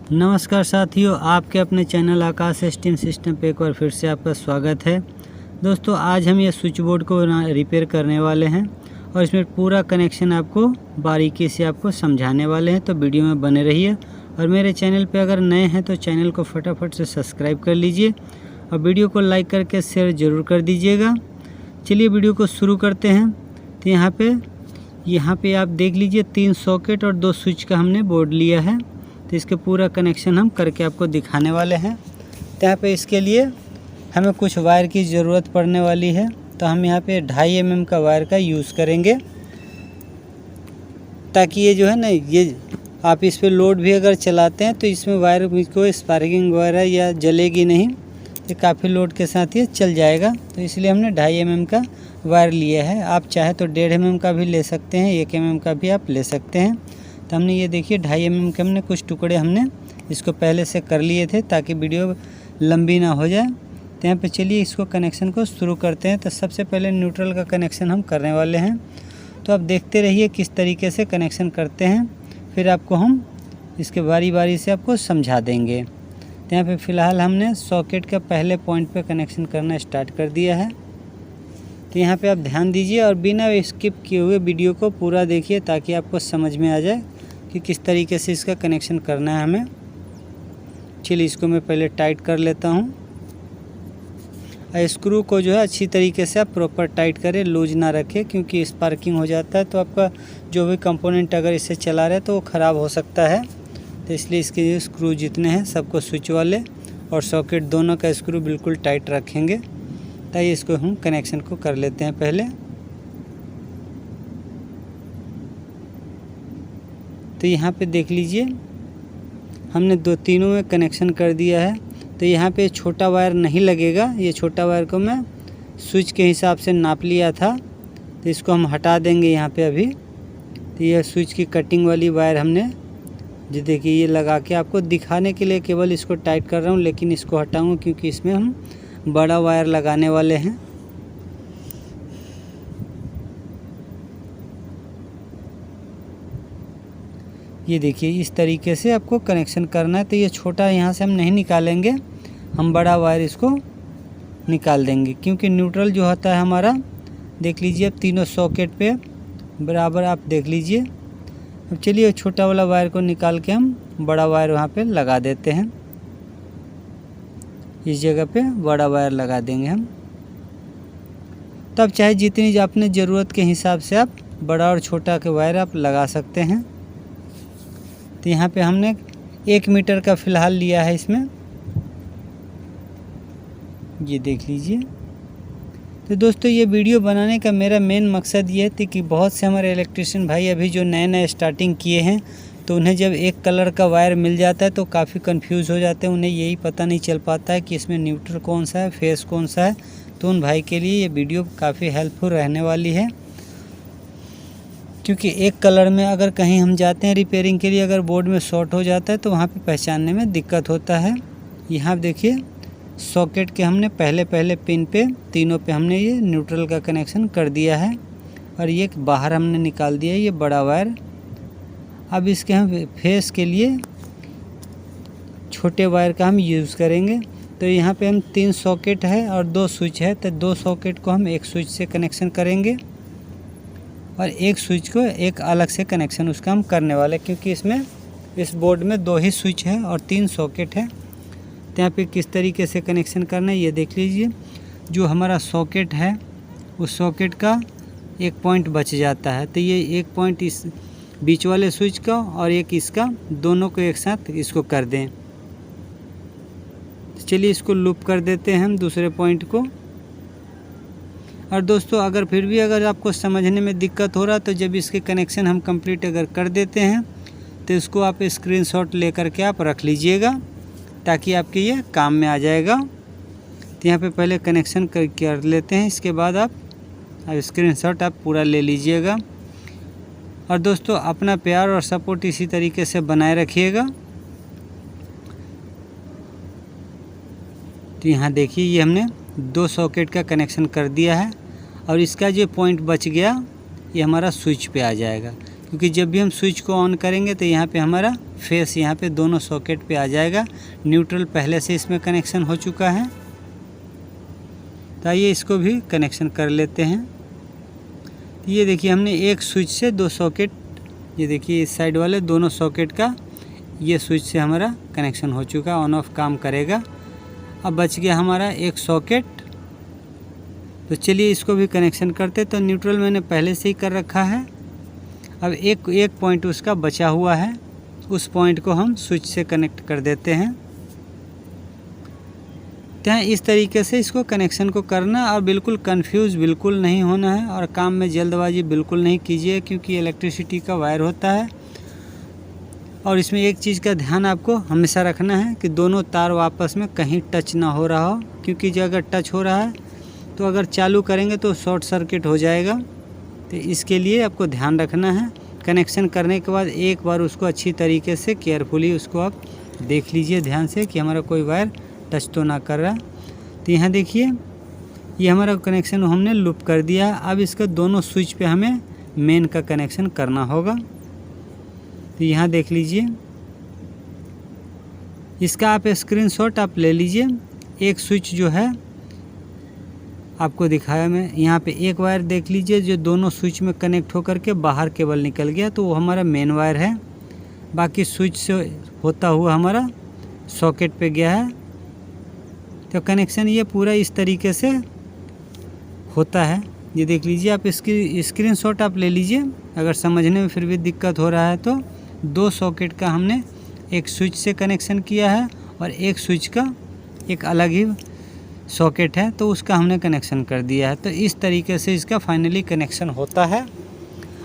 नमस्कार साथियों, आपके अपने चैनल आकाश स्टीम सिस्टम पे एक बार फिर से आपका स्वागत है। दोस्तों, आज हम ये स्विच बोर्ड को रिपेयर करने वाले हैं और इसमें पूरा कनेक्शन आपको बारीकी से आपको समझाने वाले हैं, तो वीडियो में बने रहिए। और मेरे चैनल पे अगर नए हैं तो चैनल को फटाफट से सब्सक्राइब कर लीजिए और वीडियो को लाइक करके शेयर ज़रूर कर दीजिएगा। चलिए वीडियो को शुरू करते हैं। तो यहाँ पे आप देख लीजिए 3 सॉकेट और 2 स्विच का हमने बोर्ड लिया है। तो इसके पूरा कनेक्शन हम करके आपको दिखाने वाले हैं। तो यहाँ पे इसके लिए हमें कुछ वायर की ज़रूरत पड़ने वाली है। तो हम यहाँ पे 2.5 mm का वायर का यूज़ करेंगे, ताकि ये जो है ना, ये आप इस पे लोड भी अगर चलाते हैं तो इसमें वायर को स्पार्किंग वगैरह या जलेगी नहीं, ये काफ़ी लोड के साथ ये चल जाएगा। तो इसलिए हमने 2.5 mm का वायर लिया है। आप चाहे तो 1.5 mm का भी ले सकते हैं, 1 mm का भी आप ले सकते हैं। तो हमने ये देखिए 2.5 mm के हमने कुछ टुकड़े हमने इसको पहले से कर लिए थे, ताकि वीडियो लंबी ना हो जाए। तो यहाँ पे चलिए इसको कनेक्शन को शुरू करते हैं। तो सबसे पहले न्यूट्रल का कनेक्शन हम करने वाले हैं। तो आप देखते रहिए किस तरीके से कनेक्शन करते हैं, फिर आपको हम इसके बारी बारी से आपको समझा देंगे। तो यहाँ पे फ़िलहाल हमने सॉकेट के पहले पॉइंट पे कनेक्शन करना स्टार्ट कर दिया है। तो यहाँ पे आप ध्यान दीजिए और बिना स्किप किए हुए वीडियो को पूरा देखिए, ताकि आपको समझ में आ जाए कि किस तरीके से इसका कनेक्शन करना है हमें। चलिए इसको मैं पहले टाइट कर लेता हूँ। स्क्रू को जो है अच्छी तरीके से आप प्रॉपर टाइट करें, लूज ना रखें, क्योंकि स्पार्किंग हो जाता है तो आपका जो भी कंपोनेंट अगर इसे चला रहे तो वो ख़राब हो सकता है। तो इसलिए इसके स्क्रू जितने हैं सबको स्विच वाले और सॉकेट दोनों का स्क्रू बिल्कुल टाइट रखेंगे। ताकि इसको हम कनेक्शन को कर लेते हैं पहले। तो यहाँ पे देख लीजिए हमने तीनों में कनेक्शन कर दिया है। तो यहाँ पे छोटा वायर नहीं लगेगा, ये छोटा वायर को मैं स्विच के हिसाब से नाप लिया था, तो इसको हम हटा देंगे यहाँ पे अभी। तो ये स्विच की कटिंग वाली वायर हमने जो देखिए ये लगा के आपको दिखाने के लिए केवल इसको टाइट कर रहा हूँ, लेकिन इसको हटाऊँगा क्योंकि इसमें हम बड़ा वायर लगाने वाले हैं। ये देखिए इस तरीके से आपको कनेक्शन करना है। तो ये छोटा यहाँ से हम नहीं निकालेंगे, हम बड़ा वायर इसको निकाल देंगे, क्योंकि न्यूट्रल जो होता है हमारा, देख लीजिए अब तीनों सॉकेट पे बराबर आप देख लीजिए। अब चलिए छोटा वाला वायर को निकाल के हम बड़ा वायर वहाँ पे लगा देते हैं। इस जगह पे बड़ा वायर लगा देंगे हम। तब चाहे जितनी अपने ज़रूरत के हिसाब से आप बड़ा और छोटा के वायर आप लगा सकते हैं। तो यहाँ पे हमने 1 मीटर का फ़िलहाल लिया है इसमें, ये देख लीजिए। तो दोस्तों, ये वीडियो बनाने का मेरा मेन मकसद ये था कि बहुत से हमारे इलेक्ट्रिशियन भाई अभी जो नए नए स्टार्टिंग किए हैं, तो उन्हें जब एक कलर का वायर मिल जाता है तो काफ़ी कंफ्यूज हो जाते हैं, उन्हें यही पता नहीं चल पाता है कि इसमें न्यूट्रल कौन सा है, फेस कौन सा है। तो उन भाई के लिए ये वीडियो काफ़ी हेल्पफुल रहने वाली है, क्योंकि एक कलर में अगर कहीं हम जाते हैं रिपेयरिंग के लिए, अगर बोर्ड में शॉर्ट हो जाता है तो वहाँ पे पहचानने में दिक्कत होता है। यहाँ देखिए सॉकेट के हमने पहले पिन पे तीनों पे हमने ये न्यूट्रल का कनेक्शन कर दिया है, और ये बाहर हमने निकाल दिया ये बड़ा वायर। अब इसके हम फेस के लिए छोटे वायर का हम यूज़ करेंगे। तो यहाँ पे हम 3 सॉकेट है और 2 स्विच है, तो 2 सॉकेट को हम एक स्विच से कनेक्शन करेंगे और एक स्विच को एक अलग से कनेक्शन उसका हम करने वाले, क्योंकि इसमें इस बोर्ड में 2 ही स्विच है और 3 सॉकेट है। तो यहाँ पे किस तरीके से कनेक्शन करना है ये देख लीजिए। जो हमारा सॉकेट है उस सॉकेट का एक पॉइंट बच जाता है, तो ये एक पॉइंट इस बीच वाले स्विच का और एक इसका, दोनों को एक साथ इसको कर दें। चलिए इसको लूप कर देते हैं हम दूसरे पॉइंट को। और दोस्तों, अगर फिर भी अगर आपको समझने में दिक्कत हो रहा, तो जब इसके कनेक्शन हम कंप्लीट अगर कर देते हैं तो इसको आप स्क्रीनशॉट लेकर के आप रख लीजिएगा, ताकि आपके ये काम में आ जाएगा। तो यहाँ पे पहले कनेक्शन कर लेते हैं, इसके बाद आप स्क्रीनशॉट आप पूरा ले लीजिएगा। और दोस्तों, अपना प्यार और सपोर्ट इसी तरीके से बनाए रखिएगा। तो यहाँ देखिए ये हमने 2 सॉकेट का कनेक्शन कर दिया है, और इसका जो पॉइंट बच गया ये हमारा स्विच पे आ जाएगा, क्योंकि जब भी हम स्विच को ऑन करेंगे तो यहाँ पे हमारा फेस यहाँ पे दोनों सॉकेट पे आ जाएगा। न्यूट्रल पहले से इसमें कनेक्शन हो चुका है। तो आइए इसको भी कनेक्शन कर लेते हैं। तो ये देखिए हमने एक स्विच से 2 सॉकेट, ये देखिए इस साइड वाले दोनों सॉकेट का ये स्विच से हमारा कनेक्शन हो चुका, ऑन ऑफ काम करेगा। अब बच गया हमारा एक सॉकेट। तो चलिए इसको भी कनेक्शन करते। तो न्यूट्रल मैंने पहले से ही कर रखा है। अब एक पॉइंट उसका बचा हुआ है, उस पॉइंट को हम स्विच से कनेक्ट कर देते हैं। तो इस तरीके से इसको कनेक्शन को करना, और बिल्कुल कंफ्यूज बिल्कुल नहीं होना है, और काम में जल्दबाजी बिल्कुल नहीं कीजिए, क्योंकि इलेक्ट्रिसिटी का वायर होता है। और इसमें एक चीज़ का ध्यान आपको हमेशा रखना है कि दोनों तार आपस में कहीं टच ना हो रहा हो, क्योंकि जो अगर टच हो रहा है तो अगर चालू करेंगे तो शॉर्ट सर्किट हो जाएगा। तो इसके लिए आपको ध्यान रखना है। कनेक्शन करने के बाद एक बार उसको अच्छी तरीके से केयरफुली उसको आप देख लीजिए ध्यान से कि हमारा कोई वायर टच तो ना कर रहा। तो यहाँ देखिए ये हमारा कनेक्शन हमने लूप कर दिया। अब इसका दोनों स्विच पे हमें मेन का कनेक्शन करना होगा। तो यहाँ देख लीजिए, इसका आप स्क्रीनशॉट आप ले लीजिए। एक स्विच जो है आपको दिखाया मैं, यहाँ पे एक वायर देख लीजिए जो दोनों स्विच में कनेक्ट होकर के बाहर केबल निकल गया, तो वो हमारा मेन वायर है। बाकी स्विच से होता हुआ हमारा सॉकेट पे गया है। तो कनेक्शन ये पूरा इस तरीके से होता है। ये देख लीजिए, आप इसकी स्क्रीनशॉट आप ले लीजिए। अगर समझने में फिर भी दिक्कत हो रहा है तो 2 सॉकेट का हमने एक स्विच से कनेक्शन किया है, और एक स्विच का एक अलग ही सॉकेट है तो उसका हमने कनेक्शन कर दिया है। तो इस तरीके से इसका फाइनली कनेक्शन होता है।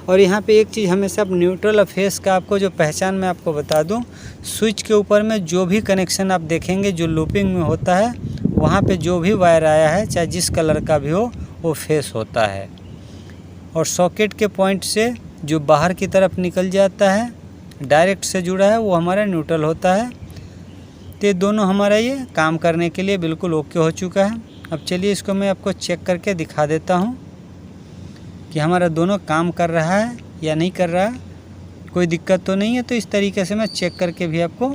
और यहाँ पे एक चीज़ हमेशा आप न्यूट्रल और फेस का आपको जो पहचान मैं आपको बता दूँ, स्विच के ऊपर में जो भी कनेक्शन आप देखेंगे जो लूपिंग में होता है, वहाँ पे जो भी वायर आया है चाहे जिस कलर का भी हो वो फेस होता है। और सॉकेट के पॉइंट से जो बाहर की तरफ निकल जाता है डायरेक्ट से जुड़ा है वो हमारा न्यूट्रल होता है। तो दोनों हमारा ये काम करने के लिए बिल्कुल ओके हो चुका है। अब चलिए इसको मैं आपको चेक करके दिखा देता हूँ कि हमारा दोनों काम कर रहा है या नहीं कर रहा है, कोई दिक्कत तो नहीं है। तो इस तरीके से मैं चेक करके भी आपको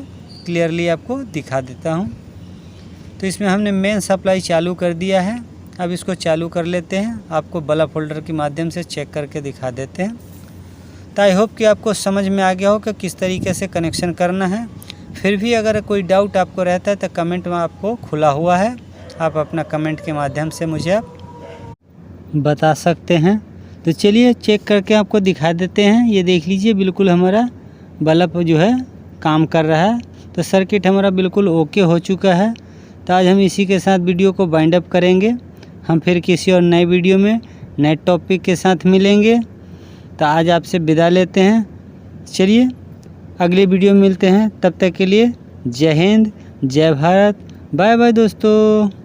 क्लियरली आपको दिखा देता हूँ। तो इसमें हमने मेन सप्लाई चालू कर दिया है। अब इसको चालू कर लेते हैं, आपको बल्ब होल्डर के माध्यम से चेक करके दिखा देते हैं। तो आई होप कि आपको समझ में आ गया हो कि किस तरीके से कनेक्शन करना है। फिर भी अगर कोई डाउट आपको रहता है तो कमेंट में आपको खुला हुआ है, आप अपना कमेंट के माध्यम से मुझे आप बता सकते हैं। तो चलिए चेक करके आपको दिखा देते हैं। ये देख लीजिए बिल्कुल हमारा बल्ब जो है काम कर रहा है। तो सर्किट हमारा बिल्कुल ओके हो चुका है। तो आज हम इसी के साथ वीडियो को बाइंड अप करेंगे। हम फिर किसी और नए वीडियो में नए टॉपिक के साथ मिलेंगे। तो आज आपसे विदा लेते हैं। चलिए अगले वीडियो में मिलते हैं, तब तक के लिए जय हिंद, जय भारत, बाय बाय दोस्तों।